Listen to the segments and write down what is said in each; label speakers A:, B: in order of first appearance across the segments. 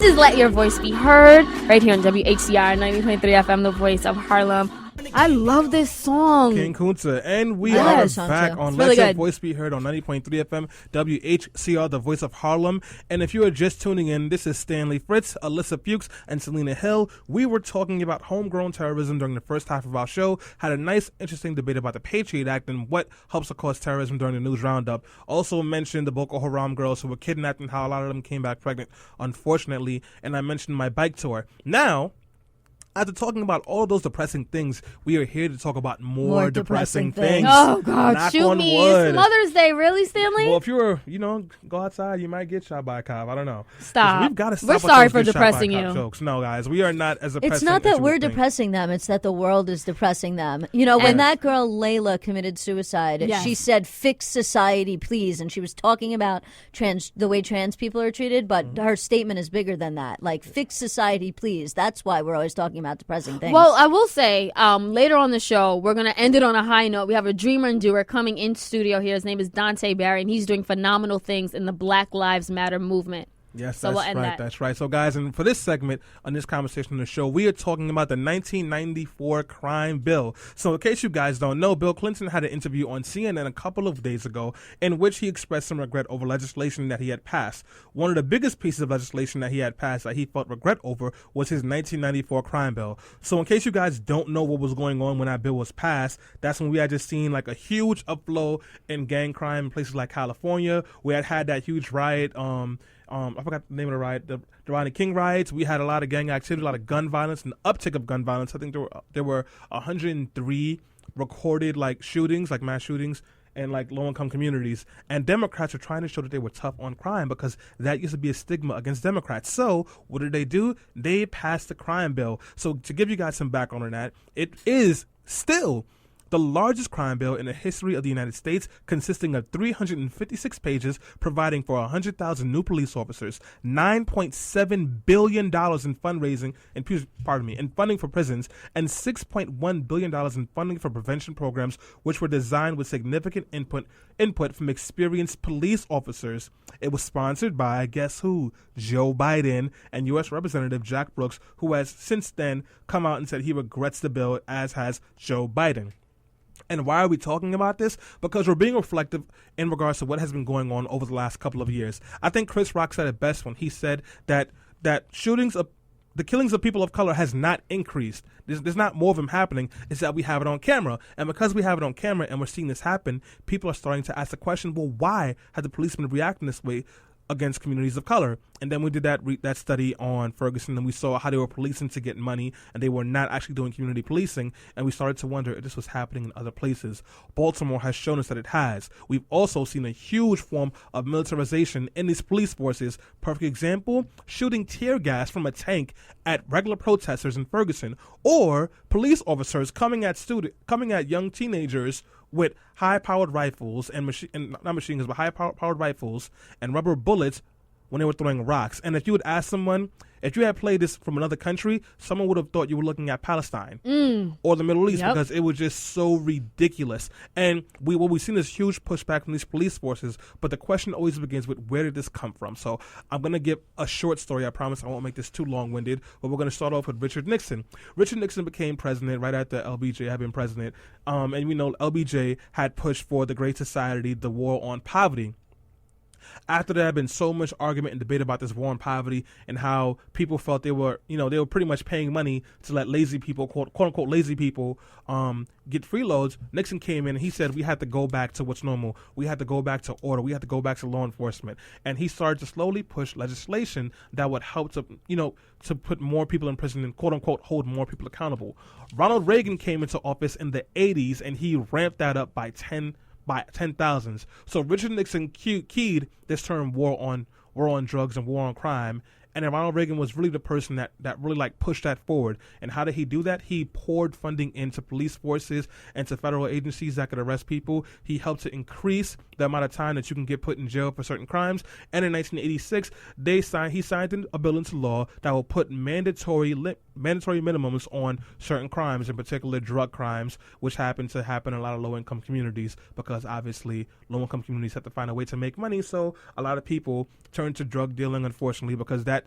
A: This is Let Your Voice Be Heard right here on WHCR 90.3 FM, the voice of Harlem. I love this song.
B: King Kunta. And we are back on Let Your Voice Be Heard on 90.3 FM, WHCR, the voice of Harlem. And if you are just tuning in, this is Stanley Fritz, Alyssa Fuchs, and Selena Hill. We were talking about homegrown terrorism during the first half of our show, had a nice, interesting debate about the Patriot Act and what helps to cause terrorism during the news roundup. Also mentioned the Boko Haram girls who were kidnapped and how a lot of them came back pregnant, unfortunately. And I mentioned my bike tour. Now, after talking about all of those depressing things, we are here to talk about more depressing things.
A: Oh, God.
B: Knock
A: shoot
B: on
A: me.
B: wood.
A: It's Mother's Day. Really, Stanley?
B: Well, if you were, go outside, you might get shot by a cop. I don't know.
A: Stop.
B: We've got to stop.
A: We're sorry for depressing you.
B: Jokes. No, guys, we are not as depressing.
C: It's not that we're
B: think.
C: depressing them. It's that the world is depressing them. You know, when that girl Layla committed suicide, she said, "Fix society, please." And she was talking about the way trans people are treated, but her statement is bigger than that. Like, fix society, please. That's why we're always talking about depressing things.
A: Well, I will say, later on the show, we're going to end it on a high note. We have a dreamer and doer coming in studio here. His name is Dante Barry, and he's doing phenomenal things in the Black Lives Matter movement.
B: Yes,
A: so
B: that's right. That's right. So, guys, and for this segment on this conversation on the show, we are talking about the 1994 crime bill. So, in case you guys don't know, Bill Clinton had an interview on CNN a couple of days ago in which he expressed some regret over legislation that he had passed. One of the biggest pieces of legislation that he had passed that he felt regret over was his 1994 crime bill. So, in case you guys don't know what was going on when that bill was passed, that's when we had just seen like a huge upflow in gang crime in places like California. We had that huge riot. I forgot the name of the riot, the Rodney King riots. We had a lot of gang activity, a lot of gun violence, an uptick of gun violence. I think there were 103 recorded shootings, like mass shootings, in low-income communities. And Democrats are trying to show that they were tough on crime because that used to be a stigma against Democrats. So what did they do? They passed the crime bill. So to give you guys some background on that, it is still the largest crime bill in the history of the United States, consisting of 356 pages, providing for 100,000 new police officers, $9.7 billion in fundraising, in funding for prisons, and $6.1 billion in funding for prevention programs, which were designed with significant input from experienced police officers. It was sponsored by, guess who? Joe Biden and U.S. Representative Jack Brooks, who has since then come out and said he regrets the bill, as has Joe Biden. And why are we talking about this? Because we're being reflective in regards to what has been going on over the last couple of years. I think Chris Rock said it best when he said that the killings of people of color has not increased. There's not more of them happening. It's that we have it on camera. And because we have it on camera and we're seeing this happen, people are starting to ask the question, well, why have the police been reacting this way against communities of color? And then we did that study on Ferguson, and we saw how they were policing to get money, and they were not actually doing community policing, and we started to wonder if this was happening in other places. Baltimore has shown us that it has. We've also seen a huge form of militarization in these police forces. Perfect example, shooting tear gas from a tank at regular protesters in Ferguson, or police officers coming at young teenagers with high-powered rifles high-powered rifles and rubber bullets when they were throwing rocks. And if you would ask someone, if you had played this from another country, someone would have thought you were looking at Palestine or the Middle East, because it was just so ridiculous. And we've seen this huge pushback from these police forces, but the question always begins with, where did this come from? So I'm going to give a short story. I promise I won't make this too long-winded, but we're going to start off with Richard Nixon. Richard Nixon became president right after LBJ had been president. And we know LBJ had pushed for the Great Society, the war on poverty. After there had been so much argument and debate about this war on poverty and how people felt they were pretty much paying money to let lazy people, quote unquote lazy people, get freeloads, Nixon came in and he said we had to go back to what's normal. We had to go back to order. We had to go back to law enforcement. And he started to slowly push legislation that would help to put more people in prison and, quote unquote, hold more people accountable. Ronald Reagan came into office in the 80s and he ramped that up by 10,000s. So Richard Nixon keyed this term war on drugs and war on crime. And then Ronald Reagan was really the person that really pushed that forward. And how did he do that? He poured funding into police forces and to federal agencies that could arrest people. He helped to increase the amount of time that you can get put in jail for certain crimes. And in 1986, he signed a bill into law that will put mandatory minimums on certain crimes, in particular drug crimes, which happen in a lot of low-income communities, because obviously low-income communities have to find a way to make money. So a lot of people turn to drug dealing, unfortunately, because that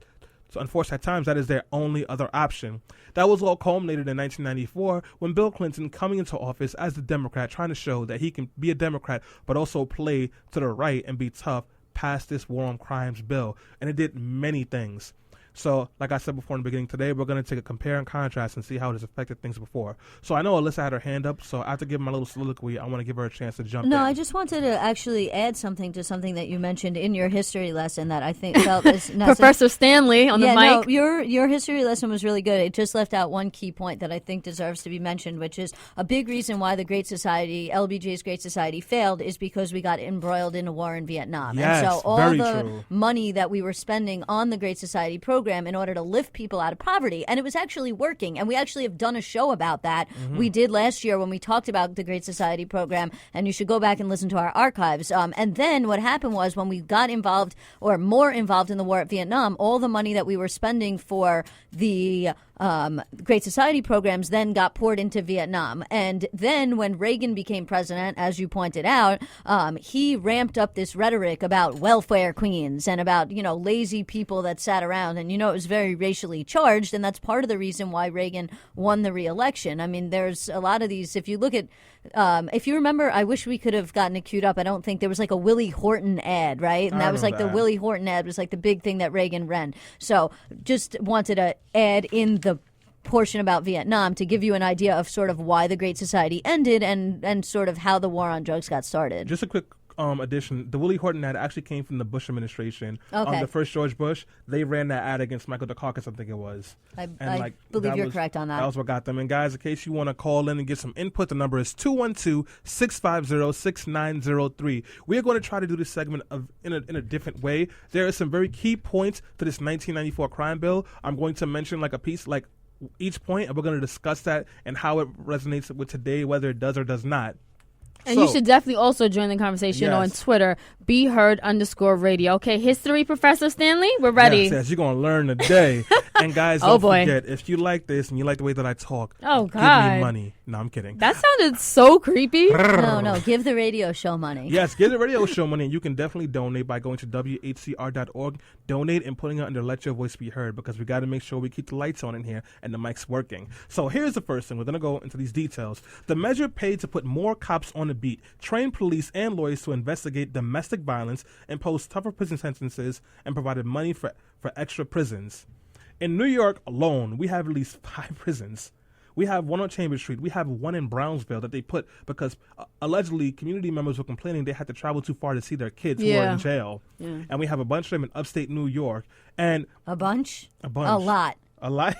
B: So unfortunately, at times, that is their only other option. That was all culminated in 1994 when Bill Clinton, coming into office as the Democrat, trying to show that he can be a Democrat but also play to the right and be tough, passed this war on crimes bill. And it did many things. So, like I said before in the beginning, today we're going to take a compare and contrast and see how it has affected things before. So I know Alyssa had her hand up, so after giving my little soliloquy, I want to give her a chance to jump in.
C: No, I just wanted to actually add something to something that you mentioned in your history lesson that I think felt is necessary.
A: Professor Stanley on the mic.
C: No, your history lesson was really good. It just left out one key point that I think deserves to be mentioned, which is a big reason why the Great Society, LBJ's Great Society, failed is because we got embroiled in a war in Vietnam.
B: Yes,
C: and so all
B: very
C: the
B: true.
C: money that we were spending on the Great Society program in order to lift people out of poverty, and it was actually working, and we actually have done a show about that. We did last year when we talked about the Great Society program, and you should go back and listen to our archives. And then what happened was when we got involved or more involved in the war at Vietnam, all the money that we were spending for the Great Society programs then got poured into Vietnam. And then when Reagan became president, as you pointed out, he ramped up this rhetoric about welfare queens and about, lazy people that sat around. And, it was very racially charged. And that's part of the reason why Reagan won the re-election. I mean, there's a lot of these. If you look at, if you remember, I wish we could have gotten it queued up. I don't think there was like a Willie Horton ad, right? And that was like the Willie Horton ad was like the big thing that Reagan ran. So just wanted to add in the portion about Vietnam to give you an idea of sort of why the Great Society ended and sort of how the war on drugs got started.
B: Just a quick addition. The Willie Horton ad actually came from the Bush administration.
C: Okay.
B: The first George Bush, they ran that ad against Michael Dukakis, I think it was.
C: I believe you're correct on that.
B: That was what got them. And guys, in case you want to call in and get some input, the number is 212-650-6903. We are going to try to do this segment in a different way. There are some very key points to this 1994 crime bill. I'm going to mention like a piece, like each point, and we're going to discuss that and how it resonates with today, whether it does or does not.
A: And you should definitely also join the conversation on Twitter, BeHeard_radio. Okay, history, Professor Stanley, we're ready.
B: Yes, you're going to learn today. And guys, don't forget, if you like this and you like the way that I talk, give me money. No, I'm kidding.
A: That sounded so creepy.
C: No, give the radio show money.
B: Yes, give the radio show money. And you can definitely donate by going to WHCR.org. Donate and putting it under Let Your Voice Be Heard, because we got to make sure we keep the lights on in here and the mic's working. So here's the first thing. We're going to go into these details. The measure paid to put more cops on the beat, train police and lawyers to investigate domestic violence, impose tougher prison sentences, and provided money for extra prisons. In New York alone, we have at least 5 prisons. We have one on Chambers Street. We have one in Brownsville that they put because allegedly community members were complaining they had to travel too far to see their kids who are in jail. Yeah. And we have a bunch of them in upstate New York. And
C: a bunch?
B: A bunch.
C: A lot.
B: A lot?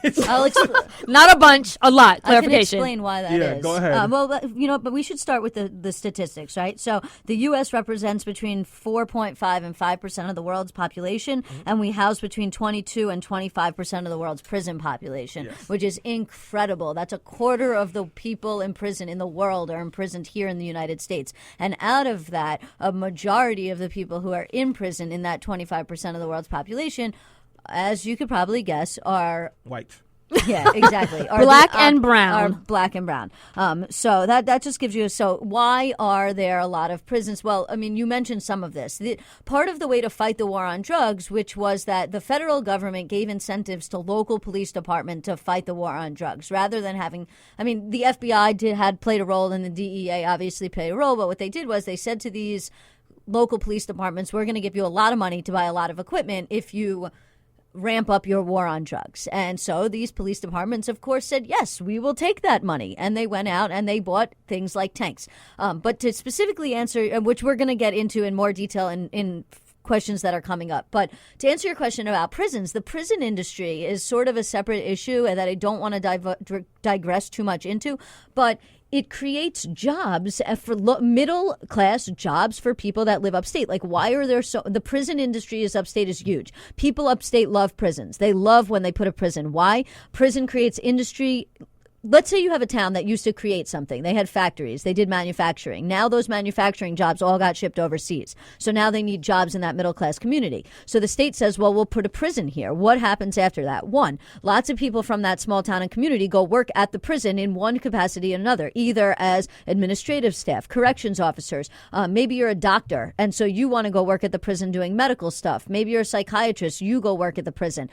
A: Not a bunch, a lot. Clarification.
C: I can explain why that is.
B: Yeah, go ahead.
C: But we should start with the statistics, right? So the U.S. represents between 4.5 and 5% of the world's population, and we house between 22 and 25% of the world's prison population, which is incredible. That's a quarter of the people in prison in the world are imprisoned here in the United States. And out of that, a majority of the people who are in prison in that 25% of the world's population, as you could probably guess, are
B: white.
C: Yeah, exactly.
A: Black and brown.
C: Are black and brown. So that just gives you. So why are there a lot of prisons? Well, I mean, you mentioned some of this. Part of the way to fight the war on drugs, which was that the federal government gave incentives to local police department to fight the war on drugs, rather than having. I mean, the FBI had played a role, and the DEA obviously played a role. But what they did was they said to these local police departments, "We're going to give you a lot of money to buy a lot of equipment if you ramp up your war on drugs." And so these police departments, of course, said, yes, we will take that money. And they went out and they bought things like tanks. But to specifically answer, which we're going to get into in more detail in questions that are coming up. But to answer your question about prisons, the prison industry is sort of a separate issue that I don't want to digress too much into. But it creates jobs for middle class jobs for people that live upstate. Like, why are there the prison industry upstate is huge. People upstate love prisons. They love when they put a prison. Why? Prison creates industry. Let's say you have a town that used to create something. They had factories. They did manufacturing. Now those manufacturing jobs all got shipped overseas. So now they need jobs in that middle class community. So the state says, well, we'll put a prison here. What happens after that? One, lots of people from that small town and community go work at the prison in one capacity or another, either as administrative staff, corrections officers. Maybe you're a doctor, and so you want to go work at the prison doing medical stuff. Maybe you're a psychiatrist. You go work at the prison.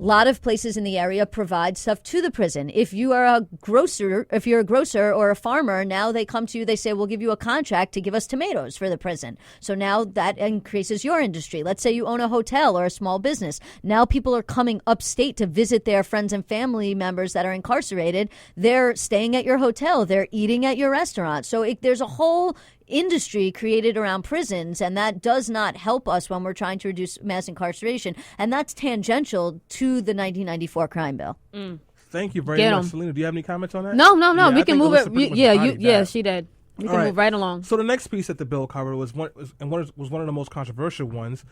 C: A lot of places in the area provide stuff to the prison. If you're a grocer or a farmer, now they come to you, they say, we'll give you a contract to give us tomatoes for the prison. So now that increases your industry. Let's say you own a hotel or a small business. Now people are coming upstate to visit their friends and family members that are incarcerated. They're staying at your hotel. They're eating at your restaurant. So there's a whole industry created around prisons, and that does not help us when we're trying to reduce mass incarceration, and that's tangential to the 1994 crime bill.
B: Thank you very much. Selena, do you have any comments on that?
A: No. Yeah, we can move it. She did. We can move right along.
B: So the next piece that the bill covered was one of the most controversial ones.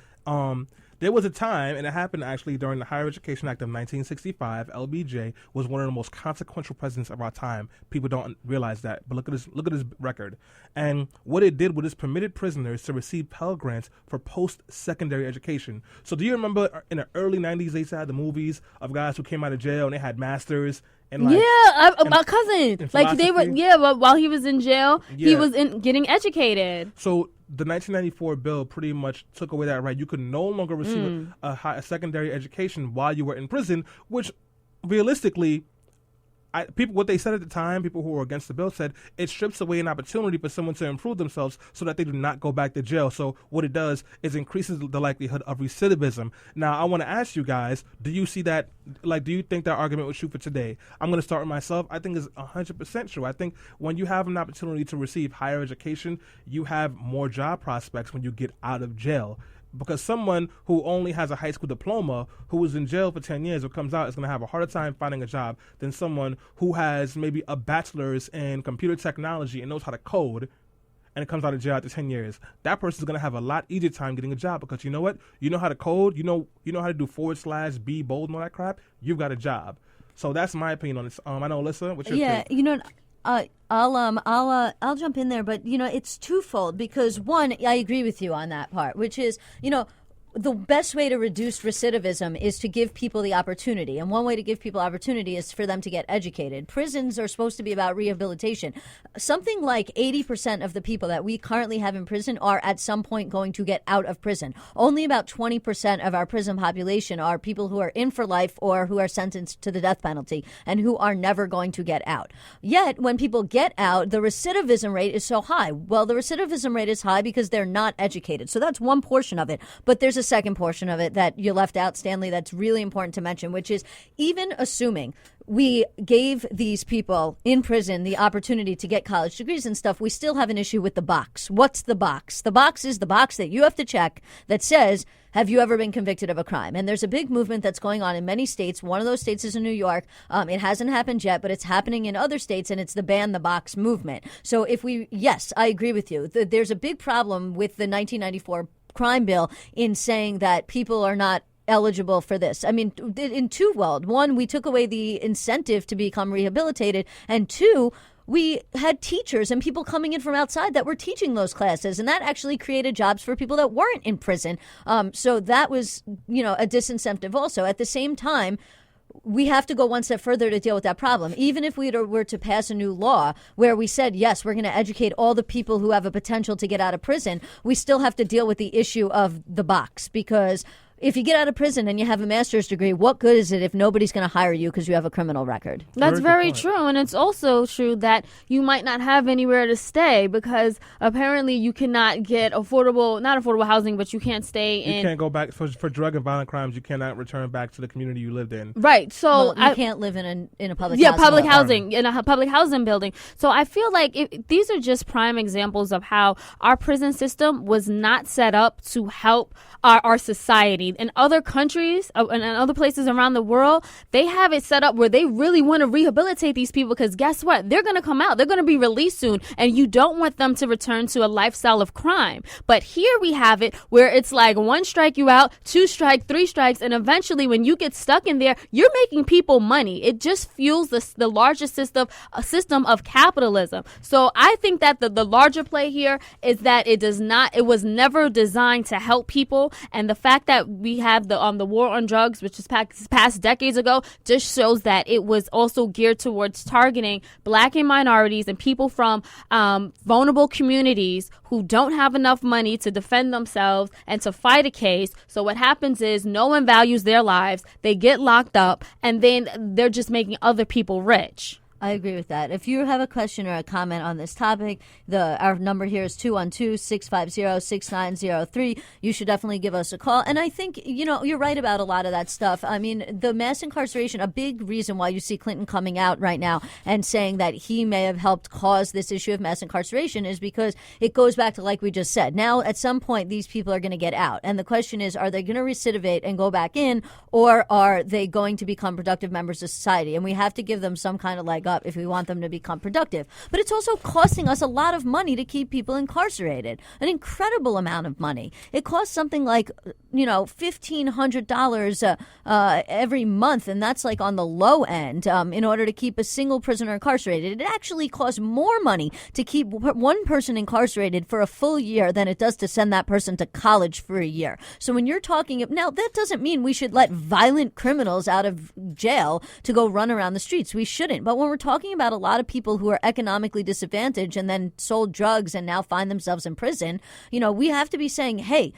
B: There was a time, and it happened actually during the Higher Education Act of 1965. LBJ was one of the most consequential presidents of our time. People don't realize that, but look at his record. And what it did was it permitted prisoners to receive Pell Grants for post-secondary education. So do you remember in the early 90s, they used to have the movies of guys who came out of jail and they had masters? And
A: my cousin, like they were, but while he was in jail, he was getting educated.
B: So the 1994 bill pretty much took away that right. You could no longer receive a secondary education while you were in prison, which realistically, what they said at the time, people who were against the bill said it strips away an opportunity for someone to improve themselves so that they do not go back to jail. So what it does is increases the likelihood of recidivism. Now, I want to ask you guys, do you see that, do you think that argument was true for today? I'm going to start with myself. I think it's 100% true. I think when you have an opportunity to receive higher education, you have more job prospects when you get out of jail. Because someone who only has a high school diploma, who was in jail for 10 years or comes out, is going to have a harder time finding a job than someone who has maybe a bachelor's in computer technology and knows how to code and comes out of jail after 10 years. That person is going to have a lot easier time getting a job because you know what? You know how to code. You know how to do / be bold and all that crap. You've got a job. So that's my opinion on this. I know, Alyssa, what's your take?
C: I'll jump in there, but it's twofold because one, I agree with you on that part, which is the best way to reduce recidivism is to give people the opportunity. And one way to give people opportunity is for them to get educated. Prisons are supposed to be about rehabilitation. Something like 80% of the people that we currently have in prison are at some point going to get out of prison. Only about 20% of our prison population are people who are in for life or who are sentenced to the death penalty and who are never going to get out. Yet, when people get out, the recidivism rate is so high. Well, the recidivism rate is high because they're not educated. So that's one portion of it. But there's a second portion of it that you left out, Stanley, that's really important to mention, which is even assuming we gave these people in prison the opportunity to get college degrees and stuff, we still have an issue with the box. What's the box? The box is the box that you have to check that says, have you ever been convicted of a crime? And there's a big movement that's going on in many states. One of those states is in New York. It hasn't happened yet, but it's happening in other states, and it's the ban the box movement. So yes, I agree with you. There's a big problem with the 1994 crime bill in saying that people are not eligible for this. I mean, in twofold. One, we took away the incentive to become rehabilitated, and two, we had teachers and people coming in from outside that were teaching those classes, and that actually created jobs for people that weren't in prison. So that was, a disincentive also. At the same time, we have to go one step further to deal with that problem. Even if we were to pass a new law where we said, yes, we're going to educate all the people who have a potential to get out of prison, we still have to deal with the issue of the box, because if you get out of prison and you have a master's degree, what good is it if nobody's going to hire you because you have a criminal record?
A: That's very true. And it's also true that you might not have anywhere to stay because apparently you cannot get not affordable housing, but you can't stay in.
B: You can't go back for drug and violent crimes. You cannot return back to the community you lived in.
A: Right. So
C: you can't live in a public housing.
A: In a public housing building. So I feel like these are just prime examples of how our prison system was not set up to help our society. In other countries and in other places around the world, they have it set up where they really want to rehabilitate these people because guess what? They're going to come out. They're going to be released soon, and you don't want them to return to a lifestyle of crime. But here we have it where it's like 1 strike you out, 2 strike, 3 strikes, and eventually when you get stuck in there, you're making people money. It just fuels the largest system of capitalism. So I think that the larger play here is that it was never designed to help people, and the fact that we have the war on drugs, which was passed decades ago, just shows that it was also geared towards targeting Black and minorities and people from vulnerable communities who don't have enough money to defend themselves and to fight a case. So what happens is no one values their lives. They get locked up, and then they're just making other people rich.
C: I agree with that. If you have a question or a comment on this topic, our number here is 212-650-6903. You should definitely give us a call. And I think, you're right about a lot of that stuff. I mean, the mass incarceration, a big reason why you see Clinton coming out right now and saying that he may have helped cause this issue of mass incarceration is because it goes back to, like we just said, now at some point these people are going to get out. And the question is, are they going to recidivate and go back in, or are they going to become productive members of society? And we have to give them some kind of leg up if we want them to become productive. But it's also costing us a lot of money to keep people incarcerated, an incredible amount of money. It costs something like, $1,500 every month, and that's like on the low end, in order to keep a single prisoner incarcerated. It actually costs more money to keep one person incarcerated for a full year than it does to send that person to college for a year. So when you're talking, now that doesn't mean we should let violent criminals out of jail to go run around the streets. We shouldn't. But when we're talking about a lot of people who are economically disadvantaged and then sold drugs and now find themselves in prison, we have to be saying, hey,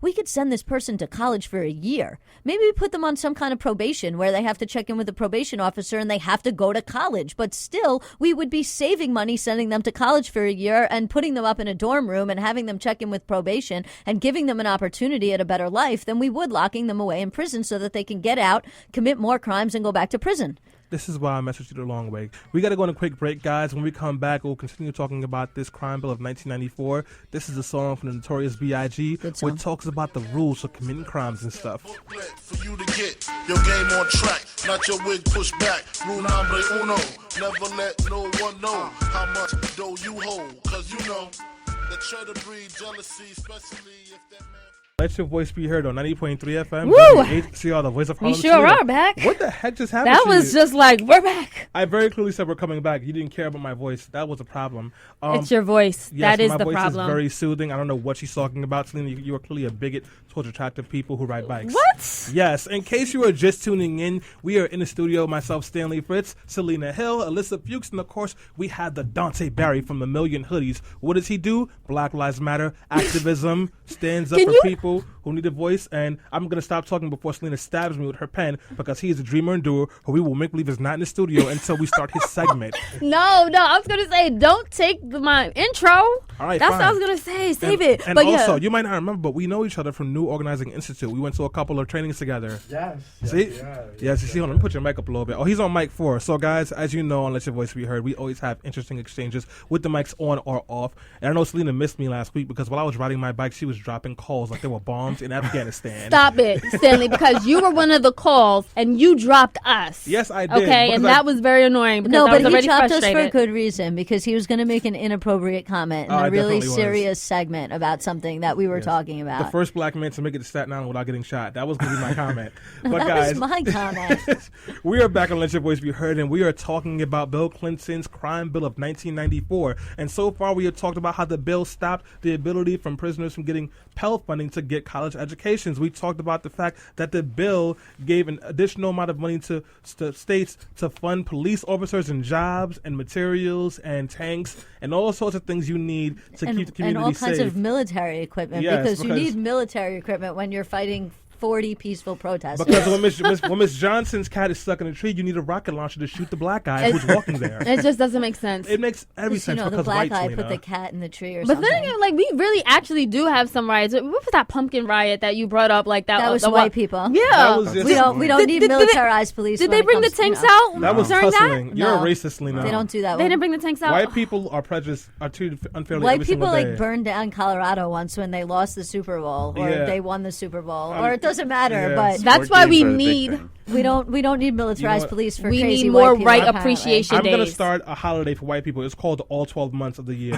C: we could send this person to college for a year. Maybe we put them on some kind of probation where they have to check in with the probation officer and they have to go to college. But still, we would be saving money sending them to college for a year and putting them up in a dorm room and having them check in with probation and giving them an opportunity at a better life than we would locking them away in prison so that they can get out, commit more crimes, and go back to prison.
B: This is why I messaged you the long way. We got to go on a quick break, guys. When we come back, we'll continue talking about this crime bill of 1994. This is a song from the Notorious B.I.G. which talks about the rules for committing crimes and stuff.
D: For you to get your game on track, not your wig pushed back. Rule number uno, never let no one know how much dough you hold. Cause that try to breed jealousy, especially if that man...
B: Let your voice be heard on 90.3 FM.
A: Woo!
B: HCR, the voice of Harlem.
A: We sure are back.
B: What the heck just happened?
A: That was just like, we're back.
B: I very clearly said we're coming back. You didn't care about my voice. That was a problem.
A: It's your voice.
B: Yes,
A: that is
B: my
A: the
B: voice
A: problem.
B: Is very soothing. I don't know what she's talking about. Selena, you are clearly a bigot towards attractive people who ride bikes.
A: What?
B: Yes. In case you are just tuning in, we are in the studio. Myself, Stanley Fritz, Selena Hill, Alyssa Fuchs, and of course, we had the Dante Barry from A Million Hoodies. What does he do? Black Lives Matter, activism, stands up for people who need a voice. And I'm going to stop talking before Selena stabs me with her pen because he is a dreamer and doer who we will make believe is not in the studio until we start his segment.
A: No, I was going to say, don't take my intro.
B: All right,
A: That's
B: fine.
A: what I was going to say. Save it.
B: And
A: but
B: also, you might not remember, but we know each other from New Organizing Institute. We went to a couple of trainings together.
E: Yes.
B: See? Yes, you see, hold on, let me put your mic up a little bit. Oh, he's on mic 4. So, guys, as you know, unless your voice be heard, we always have interesting exchanges with the mics on or off. And I know Selena missed me last week because while I was riding my bike, she was dropping calls like there were bombs in Afghanistan.
A: Stop it, Stanley, because you were one of the calls and you dropped us.
B: Yes, I did.
A: Okay, and that was very annoying because
C: No,
A: I was
C: but he
A: already
C: dropped
A: frustrated.
C: us for a good reason because he was going to make an inappropriate comment in a really
B: definitely was.
C: serious segment about something that we were talking about.
B: The first black man to make it to Staten Island without getting shot. That was going to be my comment. But
C: that
B: guys,
C: was my comment.
B: we are back on Let Your Voice Be Heard, and we are talking about Bill Clinton's crime bill of 1994. And so far, we have talked about how the bill stopped the ability from prisoners from getting Pell funding to get college educations. We talked about the fact that the bill gave an additional amount of money to states to fund police officers and jobs and materials and tanks and all sorts of things you need to keep the community safe.
C: And all kinds of military equipment because you need military equipment when you're fighting 40 peaceful protesters.
B: Because when Miss Johnson's cat is stuck in a tree, you need a rocket launcher to shoot the black guy who's walking there.
A: It just doesn't make sense.
B: It makes every sense because
C: the black guy
B: Lena.
C: put the cat in the tree or
A: but
C: something.
A: Then again, like, we really actually do have some riots. What was that pumpkin riot that you brought up? Like
C: that was white people.
A: Yeah,
C: we don't need militarized police.
A: Did they bring the tanks out?
B: That was
A: during
B: tussling.
A: that?
B: You're
C: No.
B: a racist, Lena.
C: They don't do that.
A: They didn't bring the tanks out.
B: White people are prejudiced, are treated unfairly.
C: White
B: every
C: people
B: single day.
C: like burned down Colorado once when they lost the Super Bowl or
B: Yeah.
C: they won the Super Bowl or it doesn't matter.
B: yeah.
C: But
A: That's why we
E: Sports games are the big
A: need.
E: thing.
C: We don't need militarized police for
A: we
C: crazy
A: need more
C: white people,
A: right
C: apparently.
A: appreciation
B: I'm going to
A: days.
B: start a holiday for white people. It's called all 12 months of the year.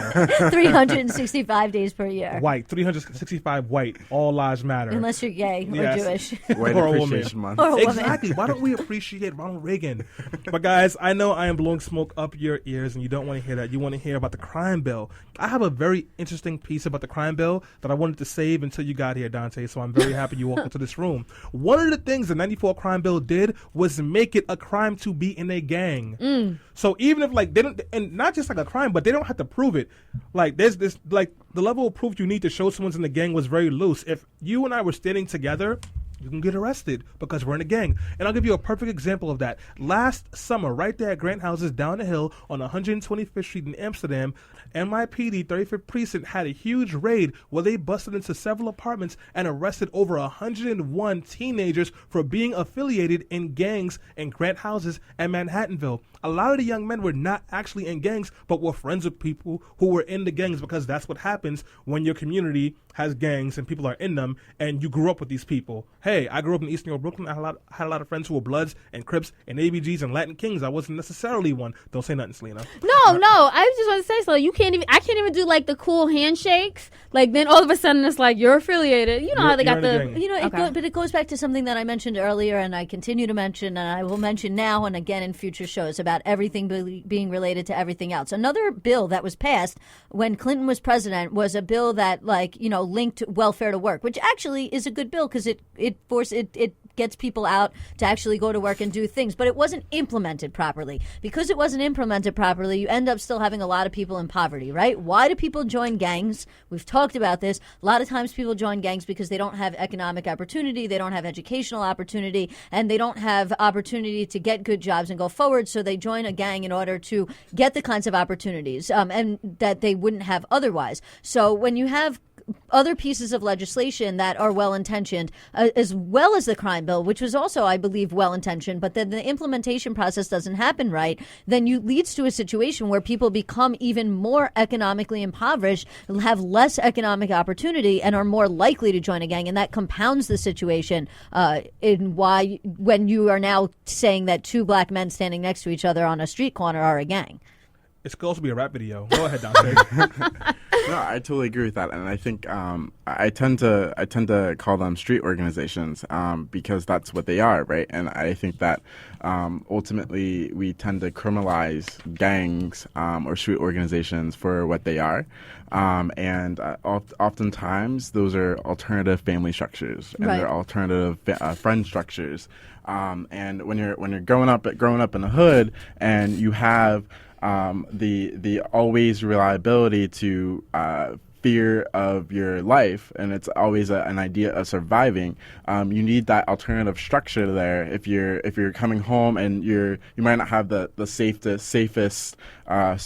C: 365 days per year.
B: White, 365 white, all lives matter.
C: Unless you're gay or
B: Yes.
C: Jewish.
E: White
B: Or a
E: Appreciation
B: woman.
E: Month.
C: Or a woman.
B: Exactly. Why don't we appreciate Ronald Reagan? But guys, I know I am blowing smoke up your ears, and you don't want to hear that. You want to hear about the crime bill. I have a very interesting piece about the crime bill that I wanted to save until you got here, Dante. So I'm very happy you walked into this room. One of the things the '94 crime bill did was make it a crime to be in a gang. So even if they don't, and not just like a crime, but they don't have to prove it. Like there's this, like the level of proof you need to show someone's in the gang was very loose. If you and I were standing together, you can get arrested because we're in a gang. And I'll give you a perfect example of that. Last summer, right there at Grant Houses down the hill on 125th Street in Amsterdam, NYPD 35th Precinct had a huge raid where they busted into several apartments and arrested over 101 teenagers for being affiliated in gangs in Grant Houses and Manhattanville. A lot of the young men were not actually in gangs, but were friends with people who were in the gangs, because that's what happens when your community has gangs and people are in them, and you grew up with these people. Hey, I grew up in East New York, Brooklyn. I had a lot of friends who were Bloods and Crips and ABGs and Latin Kings. I wasn't necessarily one. Don't say nothing, Selena.
A: No, I just want to say so. I can't even do like the cool handshakes. Like then all of a sudden it's like you're affiliated. You know how they got
B: you're
A: the.
B: in a gang.
C: You know,
A: Okay.
C: but it goes back to something that I mentioned earlier, and I continue to mention, and I will mention now and again in future shows about everything being related to everything else. Another bill that was passed when Clinton was president was a bill that, linked welfare to work, which actually is a good bill because it gets people out to actually go to work and do things, but it wasn't implemented properly. Because it wasn't implemented properly, you end up still having a lot of people in poverty, right? Why do people join gangs? We've talked about this. A lot of times people join gangs because they don't have economic opportunity, they don't have educational opportunity, and they don't have opportunity to get good jobs and go forward, so they join a gang in order to get the kinds of opportunities and that they wouldn't have otherwise. So when you have other pieces of legislation that are well-intentioned, as well as the crime bill, which was also, I believe, well-intentioned, but then the implementation process doesn't happen right, then you leads to a situation where people become even more economically impoverished, have less economic opportunity, and are more likely to join a gang, and that compounds the situation in why, when you are now saying that two black men standing next to each other on a street corner are a gang.
B: It's supposed to be a rap video. Go ahead, Dante.
E: No, I totally agree with that, and I think I tend to call them street organizations because that's what they are, right? And I think that ultimately we tend to criminalize gangs or street organizations for what they are, and oftentimes those are alternative family structures and they're alternative friend structures. And when you're growing up in the hood and you have the always reliability to fear of your life, and it's always an idea of surviving. You need that alternative structure there. If you're coming home and you might not have the safest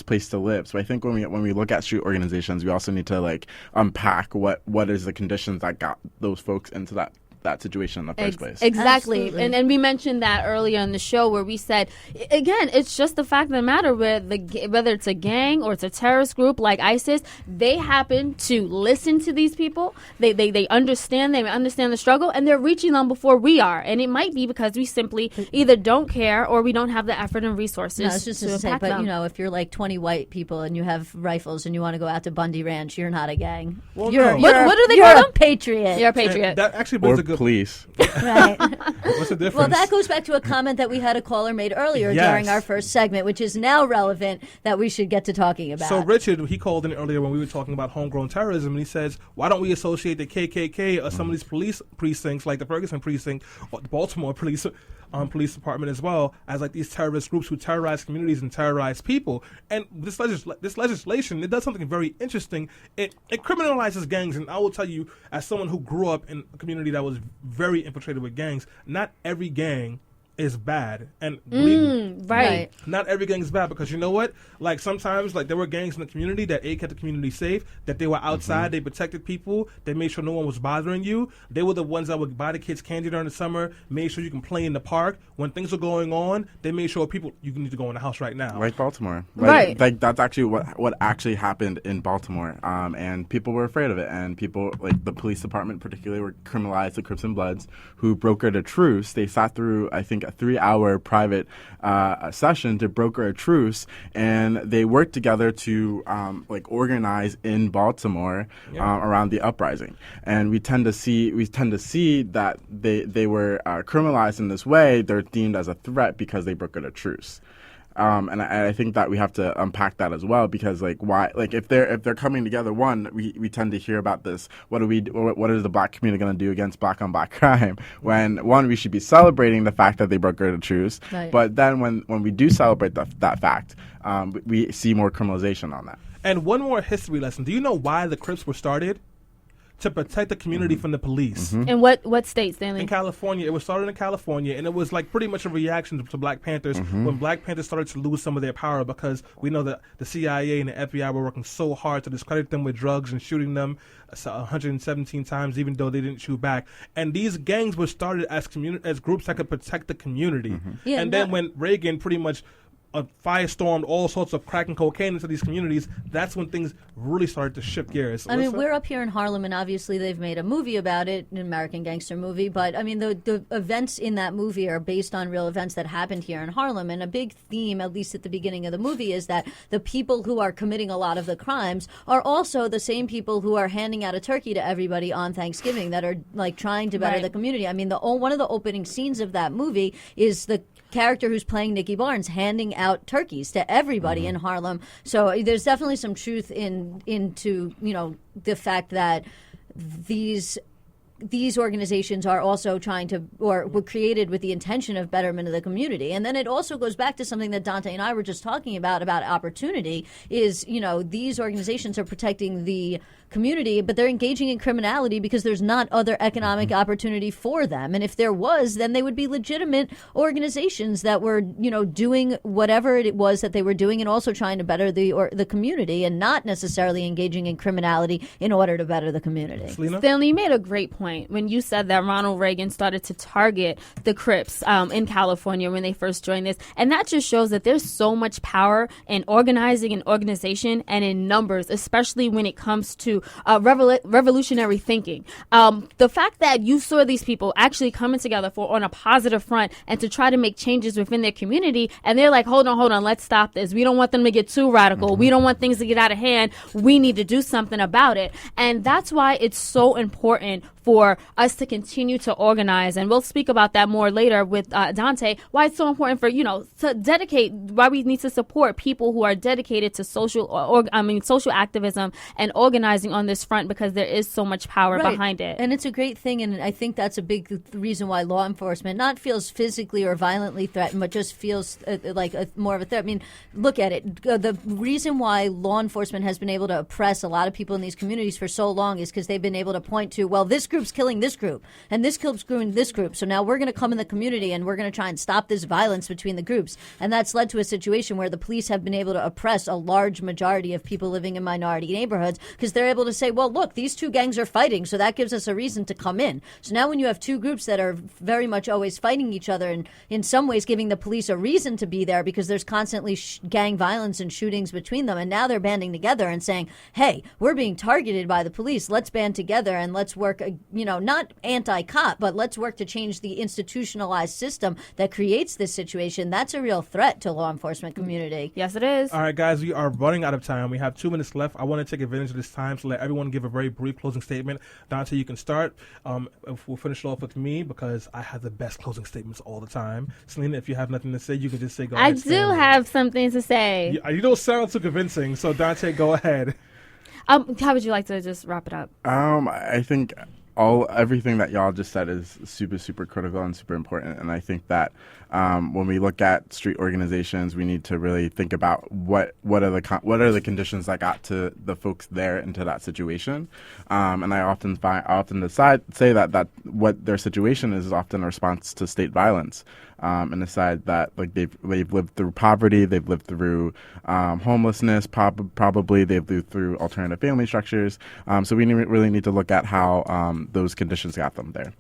E: place to live. So I think when we look at street organizations, we also need to unpack what is the conditions that got those folks into that situation in the first place.
A: Exactly.
C: Absolutely.
A: And we mentioned that earlier in the show where we said, again, it's just the fact of the matter whether it's a gang or it's a terrorist group like ISIS, they happen to listen to these people. They understand the struggle, and they're reaching them before we are. And it might be because we simply either don't care or we don't have the effort and resources
C: No, it's just to say,
A: attack
C: but
A: them.
C: if you're like 20 white people and you have rifles and you want to go out to Bundy Ranch, you're not a gang.
B: Well,
C: You're,
B: no.
A: What do they
C: you're
A: call
C: a
A: them?
C: patriot.
A: You're a patriot.
B: That actually brings a good
E: Police.
C: Right.
B: What's the difference?
C: Well, that goes back to a comment that we had a caller made earlier
B: Yes.
C: during our first segment, which is now relevant that we should get to talking about.
B: So Richard, he called in earlier when we were talking about homegrown terrorism, and he says, why don't we associate the KKK or some of these police precincts, like the Ferguson precinct or the Baltimore police department as well, as like these terrorist groups who terrorize communities and terrorize people? And this legislation, it does something very interesting. It criminalizes gangs, and I will tell you, as someone who grew up in a community that was very infiltrated with gangs, not every gang is bad. And
A: right.
B: not every gang is bad, because you know what? Like sometimes, like there were gangs in the community that kept the community safe, that they were outside, they protected people, they made sure no one was bothering you. They were the ones that would buy the kids candy during the summer, made sure you can play in the park. When things were going on, they made sure people, you need to go in the house right now.
E: Like Baltimore.
A: Right.
E: Like that's actually what actually happened in Baltimore. And people were afraid of it. And people, like the police department particularly, were criminalized the Crips and Bloods, who brokered a truce. They sat through, I think, a 3-hour private session to broker a truce, and they worked together to like organize in Baltimore around the uprising. And we tend to see that they were criminalized in this way. They're deemed as a threat because they brokered a truce. And I think that we have to unpack that as well, because like why, like if they're coming together, one, we tend to hear about this. What is the black community going to do against black on black crime? When one, we should be celebrating the fact that they brokered a truce, but then when we do celebrate that fact, we see more criminalization on that.
B: And one more history lesson. Do you know why the Crips were started? To protect the community from the police.
A: In what state, Stanley?
B: In California. It was started in California, and it was like pretty much a reaction to Black Panthers when Black Panthers started to lose some of their power, because we know that the CIA and the FBI were working so hard to discredit them with drugs and shooting them 117 times, even though they didn't shoot back. And these gangs were started as groups that could protect the community. And then when Reagan pretty much firestormed all sorts of crack and cocaine into these communities, that's when things really started to shift gears.
C: I mean, we're up here in Harlem, and obviously they've made a movie about it, an American Gangster movie, but I mean, the events in that movie are based on real events that happened here in Harlem, and a big theme, at least at the beginning of the movie, is that the people who are committing a lot of the crimes are also the same people who are handing out a turkey to everybody on Thanksgiving, that are like trying to better the community. I mean, one of the opening scenes of that movie is the character who's playing Nikki Barnes handing out turkeys to everybody in Harlem. So there's definitely some truth into the fact that these organizations are also trying to, or were created with the intention of betterment of the community. And then it also goes back to something that Dante and I were just talking about opportunity, is, these organizations are protecting the community, but they're engaging in criminality because there's not other economic opportunity for them. And if there was, then they would be legitimate organizations that were, doing whatever it was that they were doing, and also trying to better the community, and not necessarily engaging in criminality in order to better the community.
B: Selena?
A: Stanley, you made a great point when you said that Ronald Reagan started to target the Crips in California when they first joined this. And that just shows that there's so much power in organizing and organization and in numbers, especially when it comes to revolutionary thinking. The fact that you saw these people actually coming together on a positive front and to try to make changes within their community, and they're like, hold on, let's stop this. We don't want them to get too radical. We don't want things to get out of hand. We need to do something about it. And that's why it's so important for us to continue to organize, and we'll speak about that more later with Dante, why it's so important for, to dedicate, why we need to support people who are dedicated to social activism and organizing on this front, because there is so much power behind it.
C: And it's a great thing, and I think that's a big reason why law enforcement not feels physically or violently threatened, but just feels like more of a threat. I mean, look at it. The reason why law enforcement has been able to oppress a lot of people in these communities for so long is because they've been able to point to, well, this group's killing this group, and this group's screwing this group, so now we're going to come in the community and we're going to try and stop this violence between the groups. And that's led to a situation where the police have been able to oppress a large majority of people living in minority neighborhoods, because they're able to say, well, look, these two gangs are fighting, so that gives us a reason to come in. So now when you have two groups that are very much always fighting each other, and in some ways giving the police a reason to be there, because there's constantly gang violence and shootings between them, and now they're banding together and saying, hey, we're being targeted by the police, let's band together and let's work, not anti-cop, but let's work to change the institutionalized system that creates this situation. That's a real threat to law enforcement community.
A: Yes, it is.
B: All right, guys, we are running out of time. We have 2 minutes left. I want to take advantage of this time to let everyone give a very brief closing statement. Dante, you can start. We'll finish it off with me, because I have the best closing statements all the time. Selena, if you have nothing to say, you can just say go ahead.
A: I do have something to say.
B: You don't sound too convincing, so Dante, go ahead.
A: How would you like to just wrap it up?
E: I think everything that y'all just said is super, super critical and super important. And I think that when we look at street organizations, we need to really think about what are the conditions that got to the folks there into that situation. And I often say that what their situation is often a response to state violence. and decide that like they've lived through poverty, they've lived through homelessness, probably they've lived through alternative family structures. So we really need to look at how those conditions got them there.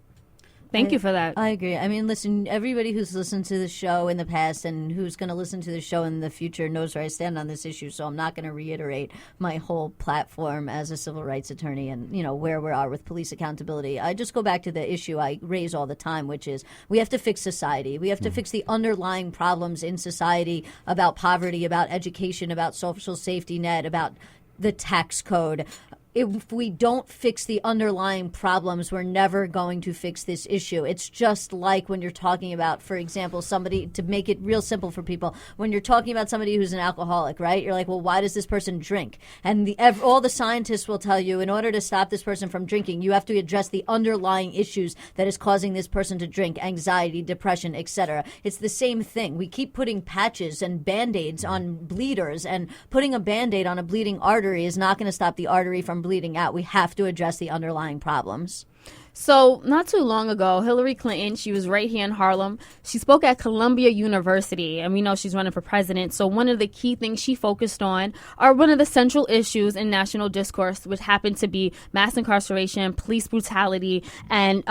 A: Thank you for that.
C: I agree. I mean, listen, everybody who's listened to the show in the past and who's going to listen to the show in the future knows where I stand on this issue, so I'm not going to reiterate my whole platform as a civil rights attorney and, you know, where we are with police accountability. I just go back to the issue I raise all the time, which is we have to fix society. We have to fix the underlying problems in society about poverty, about education, about social safety net, about the tax code. If we don't fix the underlying problems, we're never going to fix this issue. It's just like when you're talking about, for example, somebody, to make it real simple for people, when you're talking about somebody who's an alcoholic, right? You're like, well, why does this person drink? And all the scientists will tell you, in order to stop this person from drinking, you have to address the underlying issues that is causing this person to drink, anxiety, depression, etc. It's the same thing. We keep putting patches and Band-Aids on bleeders, and putting a Band-Aid on a bleeding artery is not going to stop the artery from bleeding out. We have to address the underlying problems.
A: So not too long ago, Hillary Clinton, she was right here in Harlem. She spoke at Columbia University, and we know she's running for president. So one of the key things she focused on are one of the central issues in national discourse, which happened to be mass incarceration, police brutality, and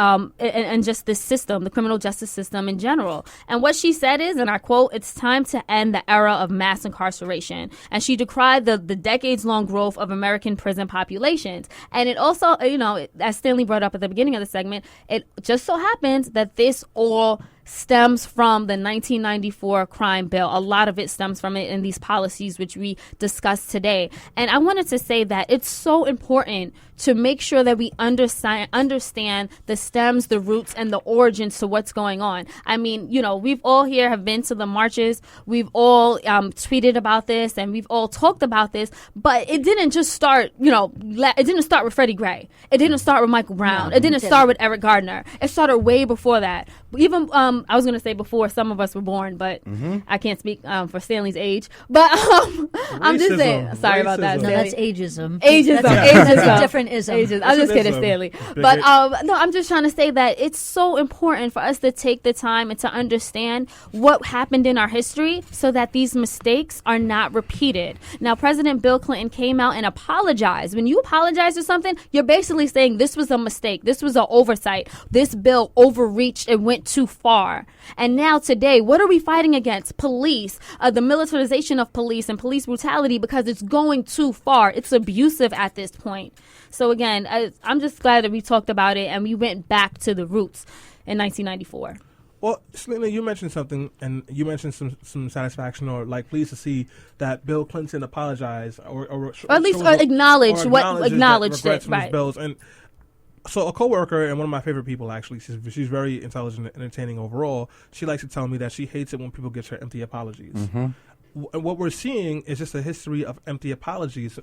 A: just this system, the criminal justice system in general. And what she said is, and I quote, "It's time to end the era of mass incarceration." And she decried the decades-long growth of American prison populations. And it also, you know, as Stanley brought up at the beginning of the segment, it just so happens that this all stems from the 1994 crime bill. A lot of it stems from it in these policies which we discussed today. And I wanted to say that it's so important to make sure that we understand the stems, the roots, and the origins to what's going on. I mean, you know, we've all here have been to the marches. We've all tweeted about this, and we've all talked about this. But it didn't just start, you know, it didn't start with Freddie Gray. It didn't start with Michael Brown.
C: No,
A: it didn't start with Eric Gardner. It started way before that. Even I was going to say before some of us were born, but I can't speak for Stanley's age. But I'm just saying. Sorry about that,
C: No,
A: Stanley.
C: that's ageism.
A: Ageism.
C: That's a different ism.
A: Ageism. I'm just kidding, Stanley. But no, I'm just trying to say that it's so important for us to take the time and to understand what happened in our history so that these mistakes are not repeated. Now, President Bill Clinton came out and apologized. When you apologize for something, you're basically saying this was a mistake. This was an oversight. This bill overreached and went too far. And now today, what are we fighting against? Police, the militarization of police and police brutality, because it's going too far. It's abusive at this point. So again, I'm just glad that we talked about it and we went back to the roots in 1994.
B: Well, Selena, you mentioned something, and you mentioned some satisfaction or like pleased to see that Bill Clinton apologized or
A: at least acknowledged it, right?
B: Bills. And so a coworker and one of my favorite people, actually, she's very intelligent and entertaining overall. She likes to tell me that she hates it when people get her empty apologies. Mm-hmm. And what we're seeing is just a history of empty apologies.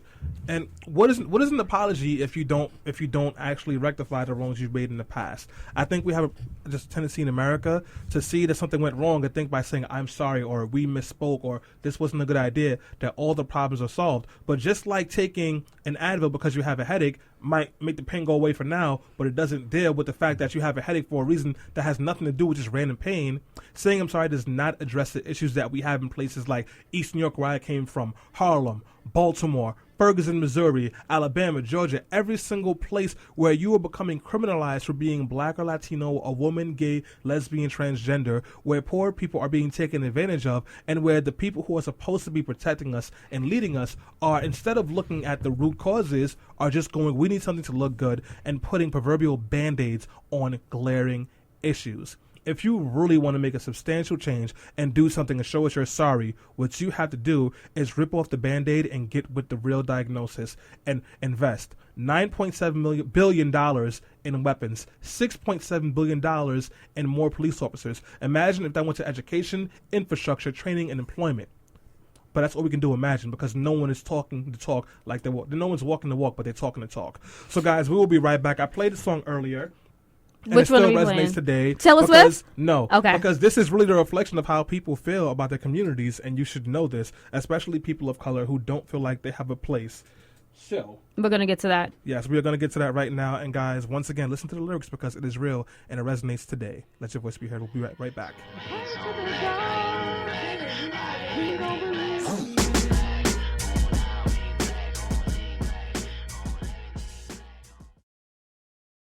B: And what is an apology if you don't actually rectify the wrongs you've made in the past? I think we have just a tendency in America to see that something went wrong and think by saying I'm sorry or we misspoke or this wasn't a good idea that all the problems are solved. But just like taking an Advil because you have a headache might make the pain go away for now, but it doesn't deal with the fact that you have a headache for a reason that has nothing to do with just random pain. Saying I'm sorry does not address the issues that we have in places like East New York, where I came from, Harlem, Baltimore, Ferguson, Missouri, Alabama, Georgia, every single place where you are becoming criminalized for being black or Latino, a woman, gay, lesbian, transgender, where poor people are being taken advantage of, and where the people who are supposed to be protecting us and leading us are, instead of looking at the root causes, are just going, we need something to look good, and putting proverbial Band-Aids on glaring issues. If you really want to make a substantial change and do something and show us you're sorry, what you have to do is rip off the Band-Aid and get with the real diagnosis and invest $9.7 billion in weapons, $6.7 billion in more police officers. Imagine if that went to education, infrastructure, training, and employment. But that's all we can do, imagine, because no one is talking the talk like they walk. No one's walking the walk, but they're talking the talk. So, guys, we will be right back. I played the song earlier. And
A: which
B: it still
A: one are we
B: resonates
A: playing?
B: Today.
A: Taylor Swift?
B: No.
A: Okay.
B: Because this is really the reflection of how people feel about their communities, and you should know this, especially people of color who don't feel like they have a place. So
A: we're going to get to that.
B: Yes, we are going to get to that right now. And guys, once again, listen to the lyrics because it is real and it resonates today. Let your voice be heard. We'll be right back.